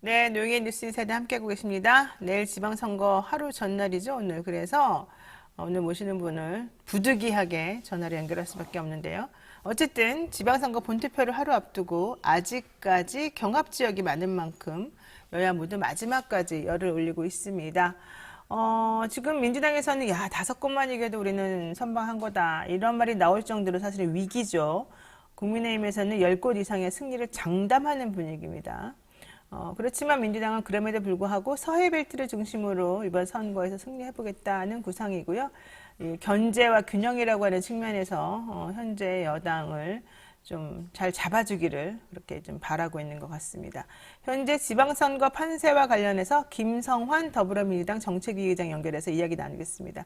네, 노영의 뉴스 인사이드 함께하고 계십니다. 내일 지방선거 하루 전날이죠, 오늘. 그래서 오늘 모시는 분을 부득이하게 전화로 연결할 수밖에 없는데요. 어쨌든 지방선거 본투표를 하루 앞두고 아직까지 경합 지역이 많은 만큼 여야 모두 마지막까지 열을 올리고 있습니다. 지금 민주당에서는 야, 5곳만 이겨도 우리는 선방한 거다. 이런 말이 나올 정도로 사실은 위기죠. 국민의힘에서는 10곳 이상의 승리를 장담하는 분위기입니다. 그렇지만 민주당은 그럼에도 불구하고 서해벨트를 중심으로 이번 선거에서 승리해보겠다는 구상이고요. 이 견제와 균형이라고 하는 측면에서 현재 여당을 좀 잘 잡아주기를 그렇게 좀 바라고 있는 것 같습니다. 현재 지방선거 판세와 관련해서 김성환 더불어민주당 정책위 의장 연결해서 이야기 나누겠습니다.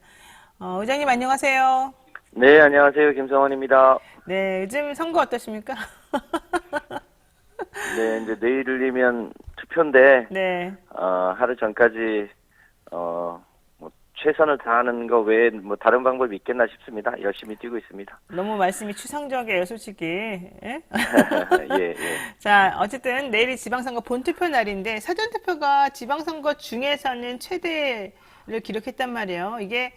의장님 안녕하세요. 네, 안녕하세요. 김성원입니다. 네, 요즘 선거 어떠십니까? 네, 이제 내일이면 투표인데, 네. 하루 전까지, 뭐, 최선을 다하는 거 외에 뭐, 다른 방법이 있겠나 싶습니다. 열심히 뛰고 있습니다. 너무 말씀이 추상적이에요, 솔직히. 예? 예, 예. 자, 어쨌든 내일이 지방선거 본투표 날인데 사전투표가 지방선거 중에서는 최대를 기록했단 말이에요. 이게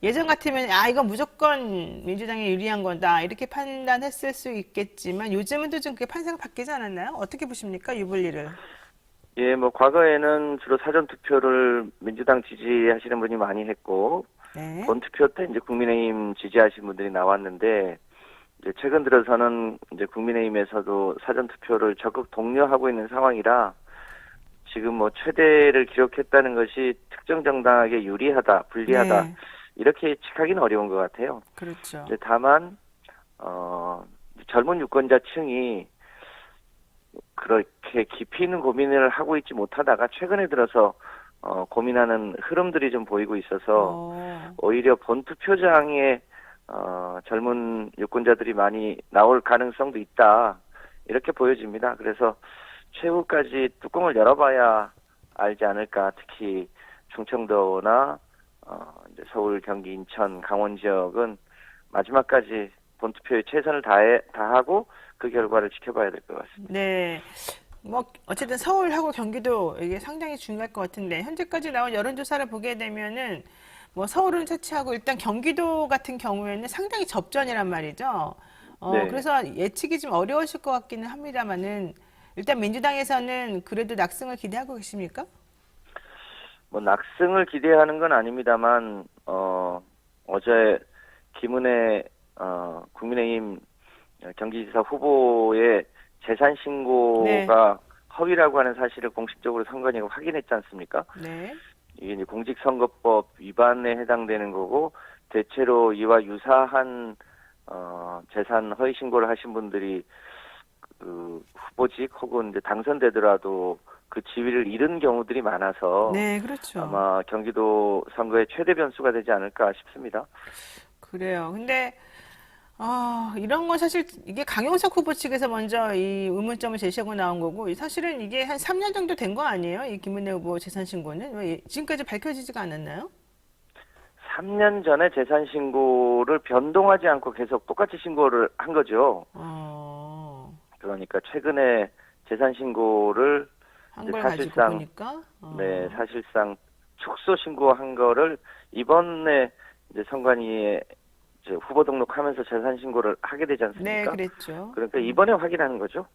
예전 같으면 이건 무조건 민주당이 유리한 거다 이렇게 판단했을 수 있겠지만 요즘은 또 좀 그게 판세가 바뀌지 않았나요? 어떻게 보십니까, 유불리를? 예, 뭐, 과거에는 주로 사전투표를 민주당 지지하시는 분이 많이 했고, 네. 본투표 때 이제 국민의힘 지지하시는 분들이 나왔는데, 이제 최근 들어서는 이제 국민의힘에서도 사전투표를 적극 독려하고 있는 상황이라, 지금 뭐 최대를 기록했다는 것이 특정 정당에게 유리하다, 불리하다, 네. 이렇게 예측하기는 어려운 것 같아요. 그렇죠. 이제 다만, 젊은 유권자층이 그렇게 깊이 있는 고민을 하고 있지 못하다가 최근에 들어서, 고민하는 흐름들이 좀 보이고 있어서, 오히려 본투표장에, 젊은 유권자들이 많이 나올 가능성도 있다, 이렇게 보여집니다. 그래서 최후까지 뚜껑을 열어봐야 알지 않을까. 특히 충청도나 이제 서울, 경기, 인천, 강원 지역은 마지막까지 본투표에 최선을 다하고 그 결과를 지켜봐야 될 것 같습니다. 네. 뭐 어쨌든 서울하고 경기도 이게 상당히 중요할 것 같은데 현재까지 나온 여론조사를 보게 되면은 뭐 서울은 차치하고 일단 경기도 같은 경우에는 상당히 접전이란 말이죠. 네. 그래서 예측이 좀 어려우실 것 같기는 합니다만은 일단 민주당에서는 그래도 낙승을 기대하고 계십니까? 뭐 낙승을 기대하는 건 아닙니다만 어제 김은혜 국민의힘 경기지사 후보의 재산 신고가 허위라고 하는 사실을 공식적으로 선관위가 확인했지 않습니까? 네. 이게 이제 공직선거법 위반에 해당되는 거고 대체로 이와 유사한 재산 허위 신고를 하신 분들이 그 후보직 혹은 이제 당선되더라도 그 지위를 잃은 경우들이 많아서 네, 그렇죠. 아마 경기도 선거의 최대 변수가 되지 않을까 싶습니다. 그래요. 근데 이런 건 사실 이게 강용석 후보 측에서 먼저 이 의문점을 제시하고 나온 거고 사실은 이게 한 3년 정도 된 거 아니에요? 이 김은혜 후보 재산 신고는 왜 지금까지 밝혀지지가 않았나요? 3년 전에 재산 신고를 변동하지 않고 계속 똑같이 신고를 한 거죠. 그러니까 최근에 재산 신고를 한 이제 걸 가지고 사실상 보니까 네, 사실상 축소 신고한 거를 이번에 이제 선관위에 이제 후보 등록하면서 재산 신고를 하게 되지 네, 않습니까? 그랬죠. 그러니까 이번에 확인하는 거죠.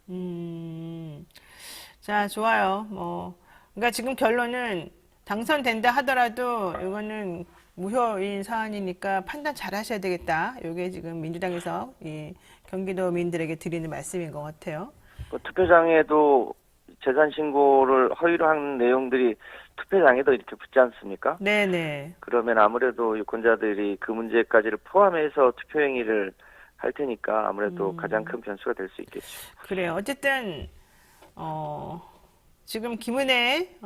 자, 좋아요. 그러니까 지금 결론은 당선된다 하더라도 이거는 무효인 사안이니까 판단 잘 하셔야 되겠다. 이게 지금 민주당에서 이 경기도민들에게 드리는 말씀인 것 같아요. 투표장에도 재산 신고를 허위로 한 내용들이 투표장에도 이렇게 붙지 않습니까? 네네. 그러면 아무래도 유권자들이 그 문제까지를 포함해서 투표 행위를 할 테니까 아무래도 가장 큰 변수가 될 수 있겠죠. 그래요. 어쨌든 지금 김은혜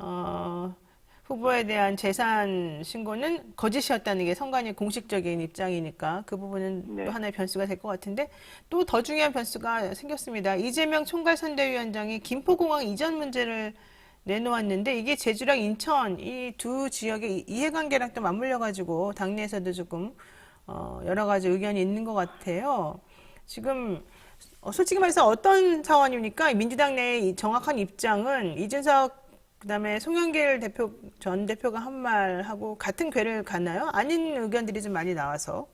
후보에 대한 재산 신고는 거짓이었다는 게 선관위 공식적인 입장이니까 그 부분은 네. 또 하나의 변수가 될 것 같은데 또 더 중요한 변수가 생겼습니다. 이재명 총괄선대위원장이 김포공항 이전 문제를 내놓았는데 이게 제주랑 인천 이 두 지역의 이해관계랑 또 맞물려 가지고 당내에서도 조금 여러 가지 의견이 있는 것 같아요. 지금 솔직히 말해서 어떤 상황입니까? 민주당 내의 정확한 입장은 이준석 그다음에 송영길 전 대표가 한 말하고 같은 궤를 갔나요? 아닌 의견들이 좀 많이 나와서.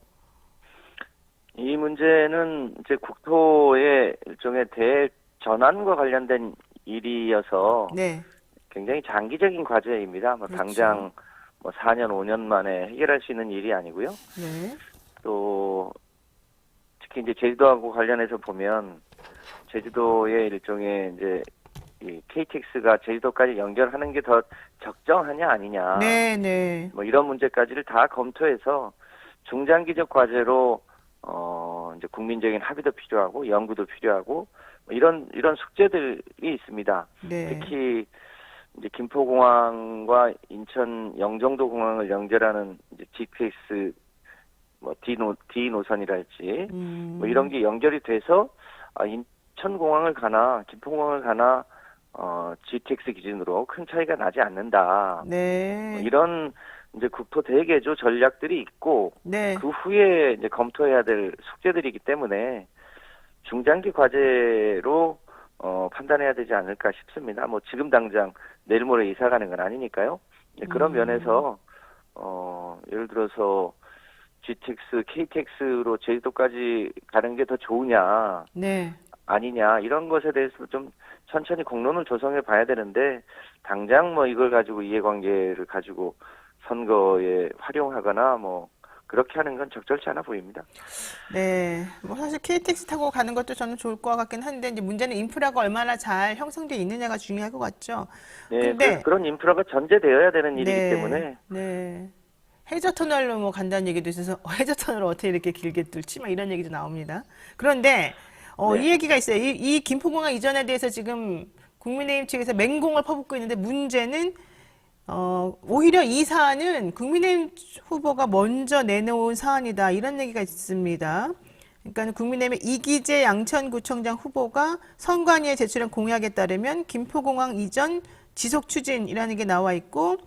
이 문제는 이제 국토의 일종의 대전환과 관련된 일이어서 네, 굉장히 장기적인 과제입니다. 뭐 그렇죠. 당장 뭐 4년, 5년 만에 해결할 수 있는 일이 아니고요. 네, 또 특히 이제 제주도하고 관련해서 보면 제주도의 일종의 이제 이 KTX가 제주도까지 연결하는 게 더 적정하냐 아니냐 네, 네. 뭐 이런 문제까지를 다 검토해서 중장기적 과제로 이제 국민적인 합의도 필요하고 연구도 필요하고 뭐 이런 숙제들이 있습니다. 네. 특히 이제 김포공항과 인천 영종도 공항을 연결하는 이제 GTX 뭐 D 노선이랄지 뭐 이런 게 연결이 돼서 인천공항을 가나 김포공항을 가나 GTX 기준으로 큰 차이가 나지 않는다. 네. 뭐 이런 이제 국토 대개조 전략들이 있고 네. 그 후에 이제 검토해야 될 숙제들이기 때문에 중장기 과제로 판단해야 되지 않을까 싶습니다. 뭐 지금 당장 내일 모레 이사 가는 건 아니니까요. 그런 면에서 예를 들어서 GTX, KTX로 제주도까지 가는 게 더 좋으냐 네. 아니냐 이런 것에 대해서 좀 천천히 공론을 조성해 봐야 되는데 당장 뭐 이걸 가지고 이해관계를 가지고 선거에 활용하거나 뭐 그렇게 하는 건 적절치 않아 보입니다. 네. 뭐 사실 KTX 타고 가는 것도 저는 좋을 것 같긴 한데 이제 문제는 인프라가 얼마나 잘 형성돼 있느냐가 중요할 것 같죠. 네, 그래서 근데 그런 인프라가 전제되어야 되는 일이기 네. 때문에 네. 해저 터널로 뭐 간다는 얘기도 있어서 해저 터널을 어떻게 이렇게 길게 뚫지? 막 이런 얘기도 나옵니다. 그런데 네. 이 얘기가 있어요. 이 김포공항 이전에 대해서 지금 국민의힘 측에서 맹공을 퍼붓고 있는데 문제는 오히려 이 사안은 국민의힘 후보가 먼저 내놓은 사안이다. 이런 얘기가 있습니다. 그러니까 국민의힘의 이기재 양천구청장 후보가 선관위에 제출한 공약에 따르면 김포공항 이전 지속 추진이라는 게 나와 있고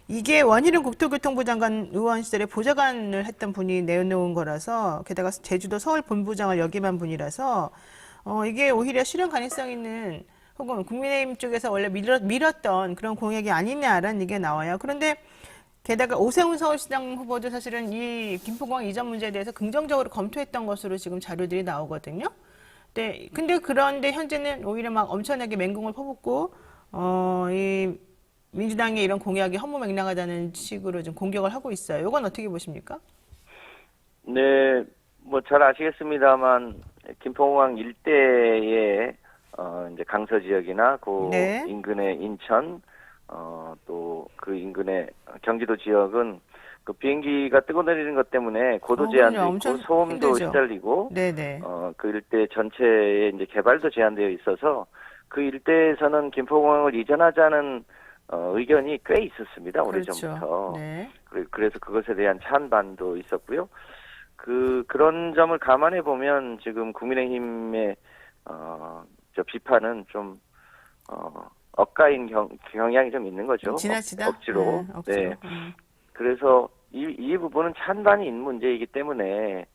이게 원희룡 국토교통부 장관 의원 시절에 보좌관을 했던 분이 내놓은 거라서 게다가 제주도 서울 본부장을 역임한 분이라서 이게 오히려 실현 가능성 있는 혹은 국민의힘 쪽에서 원래 밀었던 그런 공약이 아니냐라는 얘기가 나와요. 그런데 게다가 오세훈 서울시장 후보도 사실은 이 김포공항 이전 문제에 대해서 긍정적으로 검토했던 것으로 지금 자료들이 나오거든요. 근데 그런데 현재는 오히려 막 엄청나게 맹공을 퍼붓고 이 민주당의 이런 공약이 허무맹랑하다는 식으로 좀 공격을 하고 있어요. 이건 어떻게 보십니까? 네, 뭐 잘 아시겠습니다만 김포공항 일대의 이제 강서 지역이나 그 네. 인근의 인천 또 그 인근의 경기도 지역은 그 비행기가 뜨고 내리는 것 때문에 고도 제한도 그럼요. 있고 엄청 소음도 힘들죠. 시달리고 네네. 그 일대 전체의 이제 개발도 제한되어 있어서 그 일대에서는 김포공항을 이전하자는 의견이 꽤 있었습니다. 그렇죠. 오래전부터. 네. 그래서 그것에 대한 찬반도 있었고요. 그런 점을 감안해 보면 지금 국민의힘의 저 비판은 좀 엇가인 경향이 좀 있는 거죠. 지나치다? 억지로. 네, 억지로. 네. 그래서 이 부분은 찬반이 있는 문제이기 때문에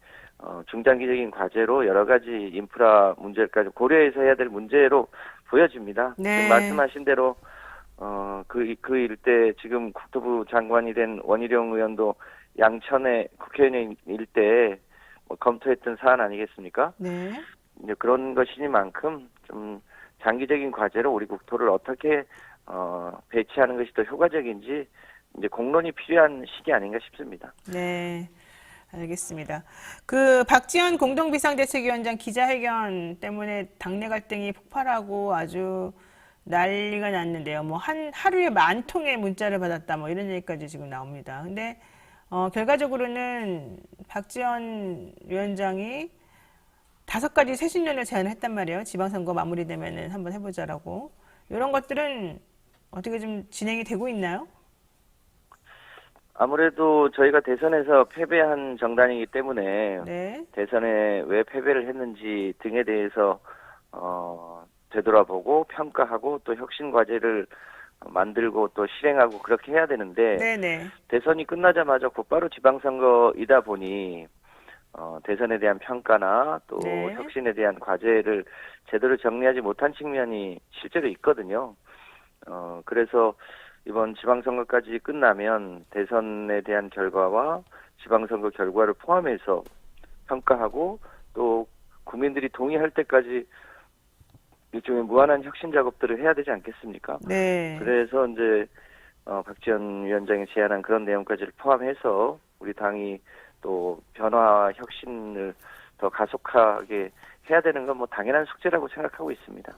중장기적인 과제로 여러 가지 인프라 문제까지 고려해서 해야 될 문제로 보여집니다. 네. 지금 말씀하신 대로 그 일대 지금 국토부 장관이 된 원희룡 의원도 양천의 국회의원 일대 뭐 검토했던 사안 아니겠습니까? 네. 이제 그런 것이니만큼 좀 장기적인 과제로 우리 국토를 어떻게 배치하는 것이 더 효과적인지 이제 공론이 필요한 시기 아닌가 싶습니다. 네. 알겠습니다. 그 박지원 공동비상대책위원장 기자회견 때문에 당내 갈등이 폭발하고 아주 난리가 났는데요. 뭐 하루에 10,000통의 문자를 받았다. 뭐 이런 얘기까지 지금 나옵니다. 근데 결과적으로는 박지원 위원장이 5가지 새신년을 제안했단 말이에요. 지방선거 마무리되면은 한번 해보자라고. 이런 것들은 어떻게 좀 진행이 되고 있나요? 아무래도 저희가 대선에서 패배한 정당이기 때문에 네. 대선에 왜 패배를 했는지 등에 대해서 되돌아보고 평가하고 또 혁신 과제를 만들고 또 실행하고 그렇게 해야 되는데 네네. 대선이 끝나자마자 곧바로 지방선거이다 보니 대선에 대한 평가나 또 네. 혁신에 대한 과제를 제대로 정리하지 못한 측면이 실제로 있거든요. 그래서 이번 지방선거까지 끝나면 대선에 대한 결과와 지방선거 결과를 포함해서 평가하고 또 국민들이 동의할 때까지 일종의 무한한 혁신 작업들을 해야 되지 않겠습니까? 네. 그래서 이제 박지원 위원장이 제안한 그런 내용까지를 포함해서 우리 당이 또 변화 혁신을 더 가속하게 해야 되는 건 뭐 당연한 숙제라고 생각하고 있습니다.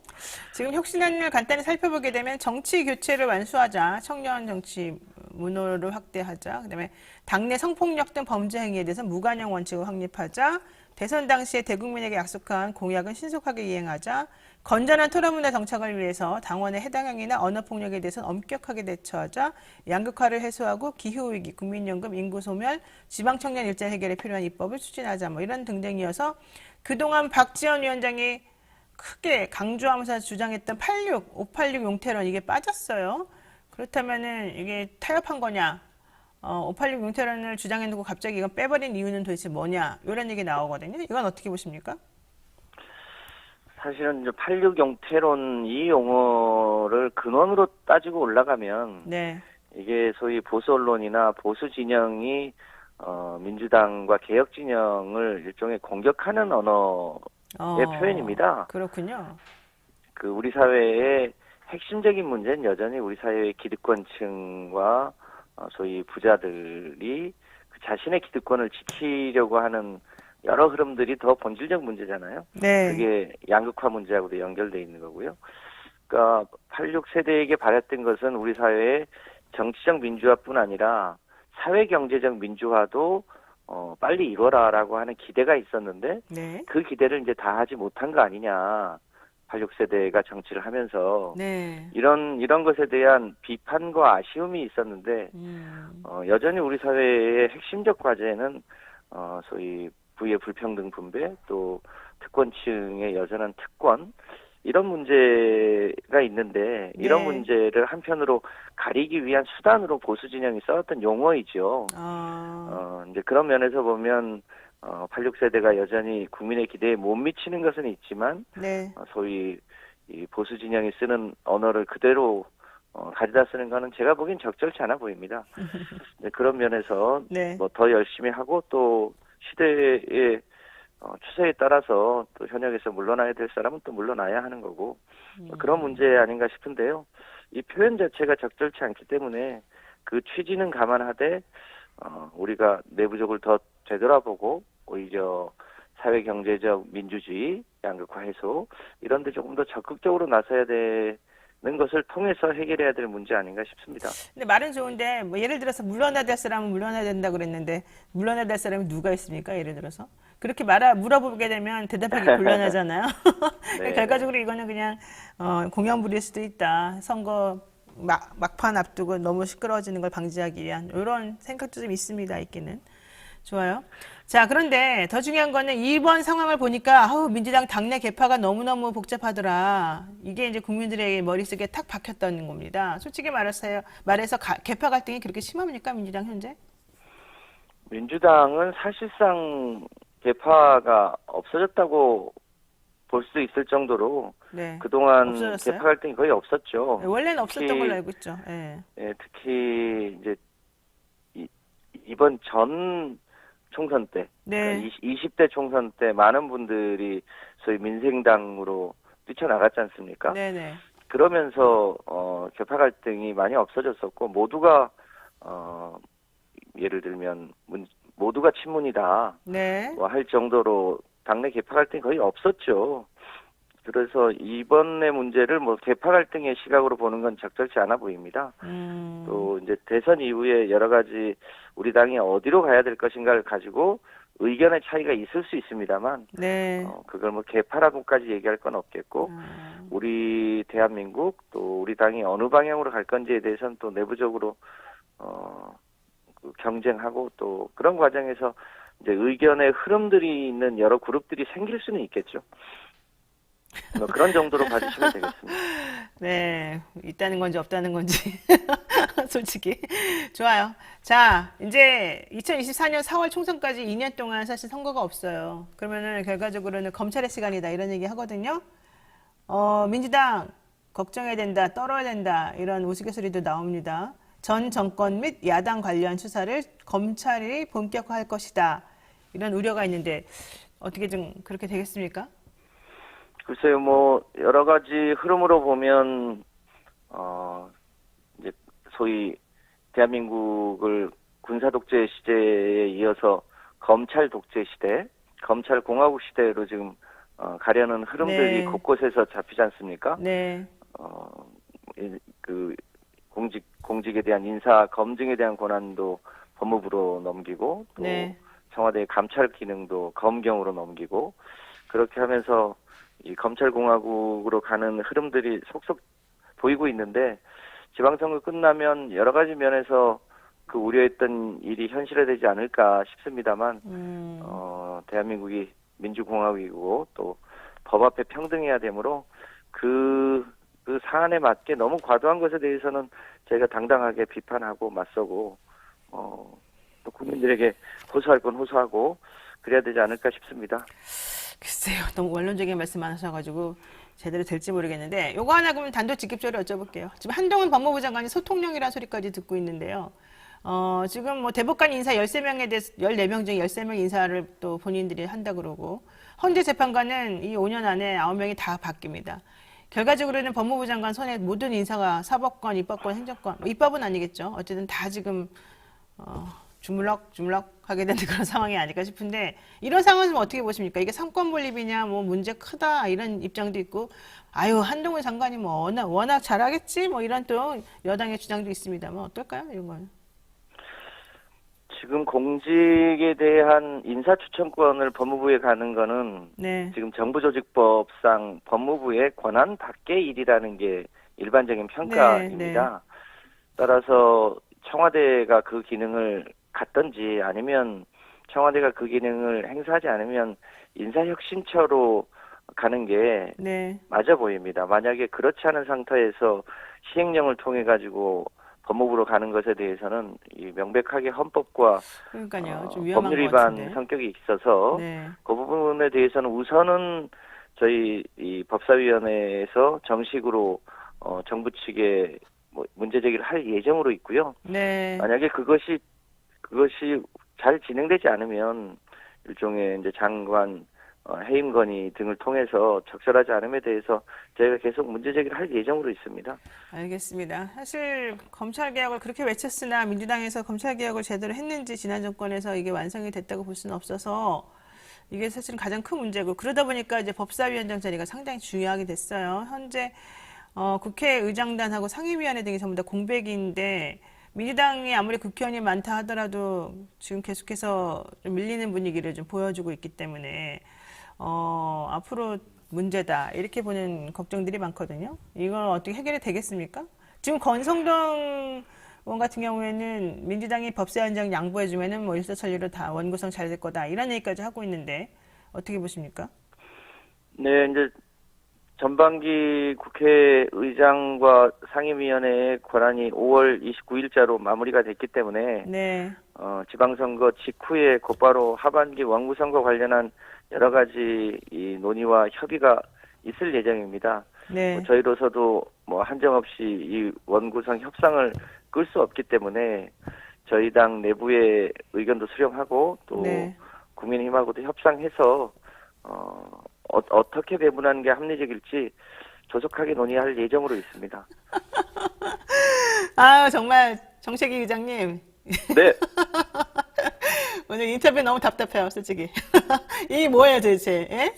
지금 혁신안을 간단히 살펴보게 되면 정치 교체를 완수하자, 청년 정치 문호를 확대하자, 그다음에 당내 성폭력 등 범죄 행위에 대해서 무관용 원칙을 확립하자, 대선 당시에 대국민에게 약속한 공약은 신속하게 이행하자, 건전한 토론 문화 정착을 위해서 당원의 해당 행위나 언어 폭력에 대해서는 엄격하게 대처하자, 양극화를 해소하고 기후위기, 국민연금, 인구소멸, 지방청년 일자리 해결에 필요한 입법을 추진하자, 뭐 이런 등등이어서 그동안 박지원 위원장이 크게 강조하면서 주장했던 586 용태론 이게 빠졌어요. 그렇다면은 이게 타협한 거냐? 586 용태론을 주장해놓고 갑자기 이건 빼버린 이유는 도대체 뭐냐? 이런 얘기 나오거든요. 이건 어떻게 보십니까? 사실은 이제 86 용태론 이 용어를 근원으로 따지고 올라가면 네. 이게 소위 보수 언론이나 보수 진영이 민주당과 개혁 진영을 일종의 공격하는 언어의 표현입니다. 그렇군요. 그 우리 사회의 핵심적인 문제는 여전히 우리 사회의 기득권층과 소위 부자들이 그 자신의 기득권을 지키려고 하는 여러 흐름들이 더 본질적 문제잖아요. 네. 그게 양극화 문제하고도 연결돼 있는 거고요. 그러니까 86세대에게 바랬던 것은 우리 사회의 정치적 민주화뿐 아니라 사회 경제적 민주화도 빨리 이뤄라라고 하는 기대가 있었는데 네. 그 기대를 이제 다 하지 못한 거 아니냐. 86세대가 정치를 하면서 네. 이런 것에 대한 비판과 아쉬움이 있었는데 여전히 우리 사회의 핵심적 과제는 소위 부의 불평등 분배 또 특권층의 여전한 특권 이런 문제가 있는데 이런 네. 문제를 한편으로 가리기 위한 수단으로 보수 진영이 써왔던 용어이죠. 이제 그런 면에서 보면 86세대가 여전히 국민의 기대에 못 미치는 것은 있지만 네. 소위 이 보수 진영이 쓰는 언어를 그대로 가져다 쓰는 거는 제가 보기엔 적절치 않아 보입니다. 네, 그런 면에서 네. 뭐 더 열심히 하고 또 시대의 추세에 따라서 또 현역에서 물러나야 될 사람은 또 물러나야 하는 거고 그런 문제 아닌가 싶은데요. 이 표현 자체가 적절치 않기 때문에 그 취지는 감안하되 우리가 내부적으로 더 되돌아보고 오히려 사회 경제적 민주주의, 양극화 해소 이런 데 조금 더 적극적으로 나서야 되는 것을 통해서 해결해야 될 문제 아닌가 싶습니다. 근데 말은 좋은데 뭐 예를 들어서 물러나야 될 사람은 물러나야 된다 그랬는데 물러나야 될 사람이 누가 있습니까? 예를 들어서 그렇게 물어보게 되면 대답하기 곤란하잖아요. 네. 결과적으로 이거는 그냥 공연불일 수도 있다. 선거 막판 앞두고 너무 시끄러워지는 걸 방지하기 위한 이런 생각도 좀 있습니다. 있기는. 좋아요. 자, 그런데 더 중요한 거는 이번 상황을 보니까 민주당 당내 개파가 너무너무 복잡하더라. 이게 이제 국민들의 머릿속에 탁 박혔다는 겁니다. 솔직히 말해서 개파 갈등이 그렇게 심합니까? 민주당 현재? 민주당은 사실상 개파가 없어졌다고 볼 수도 있을 정도로 네. 그동안 없어졌어요? 개파 갈등이 거의 없었죠. 원래는 없었던 걸로 알고 있죠. 네. 특히 이제 이번 전 총선 때, 네. 그러니까 20대 총선 때 많은 분들이 소위 민생당으로 뛰쳐나갔지 않습니까? 네네. 그러면서 개파 갈등이 많이 없어졌었고 모두가 예를 들면 모두가 친문이다 네. 뭐 할 정도로 당내 개파 갈등이 거의 없었죠. 그래서 이번의 문제를 뭐 개파 갈등의 시각으로 보는 건 적절치 않아 보입니다. 또 이제 대선 이후에 여러 가지 우리 당이 어디로 가야 될 것인가를 가지고 의견의 차이가 있을 수 있습니다만, 네. 그걸 뭐 개파라고까지 얘기할 건 없겠고, 우리 대한민국 또 우리 당이 어느 방향으로 갈 건지에 대해서는 또 내부적으로 그 경쟁하고 또 그런 과정에서 이제 의견의 흐름들이 있는 여러 그룹들이 생길 수는 있겠죠. 뭐 그런 정도로 봐주시면 되겠습니다. 네, 있다는 건지 없다는 건지 솔직히 좋아요. 자, 이제 2024년 4월 총선까지 2년 동안 사실 선거가 없어요. 그러면은 결과적으로는 검찰의 시간이다 이런 얘기 하거든요. 민주당 걱정해야 된다, 떨어야 된다 이런 우스갯소리도 나옵니다. 전 정권 및 야당 관련 수사를 검찰이 본격화할 것이다. 이런 우려가 있는데 어떻게 좀 그렇게 되겠습니까? 글쎄요, 뭐 여러 가지 흐름으로 보면 이제 소위 대한민국을 군사 독재 시대에 이어서 검찰 독재 시대, 검찰 공화국 시대로 지금 가려는 흐름들이 네. 곳곳에서 잡히지 않습니까? 네, 그 공직에 대한 인사 검증에 대한 권한도 법무부로 넘기고 또 네, 청와대의 감찰 기능도 검경으로 넘기고 그렇게 하면서 이 검찰공화국으로 가는 흐름들이 속속 보이고 있는데 지방선거 끝나면 여러 가지 면에서 그 우려했던 일이 현실화되지 않을까 싶습니다만 대한민국이 민주공화국이고 또 법 앞에 평등해야 되므로 그 사안에 맞게 너무 과도한 것에 대해서는 저희가 당당하게 비판하고 맞서고 또 국민들에게 호소할 건 호소하고 그래야 되지 않을까 싶습니다. 글쎄요, 너무 원론적인 말씀 많으셔가지고 제대로 될지 모르겠는데 요거 하나 그러면 단도직입적으로 여쭤볼게요. 지금 한동훈 법무부 장관이 소통령이라는 소리까지 듣고 있는데요. 지금 뭐 대법관 인사 13명에 대해서 14명 중에 13명 인사를 또 본인들이 한다 그러고 헌재 재판관은 이 5년 안에 9명이 다 바뀝니다. 결과적으로는 법무부 장관 손에 모든 인사가 사법권, 입법권, 행정권, 뭐 입법은 아니겠죠. 어쨌든 다 지금 주물럭주물럭 하게 되는 그런 상황이 아닐까 싶은데 이런 상황은 어떻게 보십니까? 이게 삼권 분립이냐 뭐 문제 크다 이런 입장도 있고 아유 한동훈 장관이 뭐 워낙 잘하겠지 뭐 이런 또 여당의 주장도 있습니다만 어떨까요? 이런 건. 지금 공직에 대한 인사추천권을 법무부에 가는 거는 네. 지금 정부조직법상 법무부의 권한 밖의 일이라는 게 일반적인 평가입니다. 따라서 청와대가 그 기능을 갖든지 아니면 청와대가 그 기능을 행사하지 않으면 인사혁신처로 가는 게 네. 맞아 보입니다. 만약에 그렇지 않은 상태에서 시행령을 통해 가지고 법무부로 가는 것에 대해서는 이 명백하게 헌법과 그러니까요. 좀 위험한 법률 것 위반 같은데. 성격이 있어서 네. 그 부분에 대해서는 우선은 저희 이 법사위원회에서 정식으로 정부 측에 뭐 문제 제기를 할 예정으로 있고요. 네. 만약에 그것이 잘 진행되지 않으면 일종의 이제 장관 해임 건의 등을 통해서 적절하지 않음에 대해서 저희가 계속 문제 제기를 할 예정으로 있습니다. 알겠습니다. 사실 검찰개혁을 그렇게 외쳤으나 민주당에서 검찰개혁을 제대로 했는지 지난 정권에서 이게 완성이 됐다고 볼 수는 없어서 이게 사실은 가장 큰 문제고 그러다 보니까 이제 법사위원장 자리가 상당히 중요하게 됐어요. 현재 국회의장단하고 상임위원회 등이 전부 다 공백인데 민주당이 아무리 국회의원이 많다 하더라도 지금 계속해서 좀 밀리는 분위기를 좀 보여주고 있기 때문에 앞으로 문제다 이렇게 보는 걱정들이 많거든요. 이걸 어떻게 해결이 되겠습니까? 지금 권성동 의원 같은 경우에는 민주당이 법사위원장 양보해주면은 뭐 일사천리로 다 원구성 잘 될 거다 이런 얘기까지 하고 있는데 어떻게 보십니까? 네, 이제 전반기 국회의장과 상임위원회의 권한이 5월 29일자로 마무리가 됐기 때문에 네, 지방선거 직후에 곧바로 하반기 원구성과 관련한 여러 가지 이 논의와 협의가 있을 예정입니다. 네, 저희로서도 뭐 한정없이 이 원구성 협상을 끌 수 없기 때문에 저희 당 내부의 의견도 수렴하고 또 네. 국민의힘하고도 협상해서 어떻게 배분하는 게 합리적일지 조속하게 논의할 예정으로 있습니다. 아 정말 정책위 의장님 네. 오늘 인터뷰 너무 답답해요 솔직히. 이게 뭐예요 도대체? 예?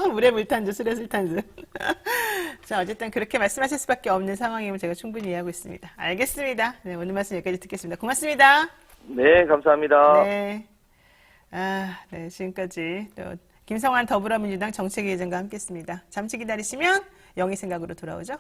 물에 물탄 듯 술에 술탄 듯. 자 어쨌든 그렇게 말씀하실 수밖에 없는 상황임을 제가 충분히 이해하고 있습니다. 알겠습니다. 네, 오늘 말씀 여기까지 듣겠습니다. 고맙습니다. 네, 감사합니다. 네. 네, 지금까지 또 김성환 더불어민주당 정책위 의장과 함께했습니다. 잠시 기다리시면 영희 생각으로 돌아오죠.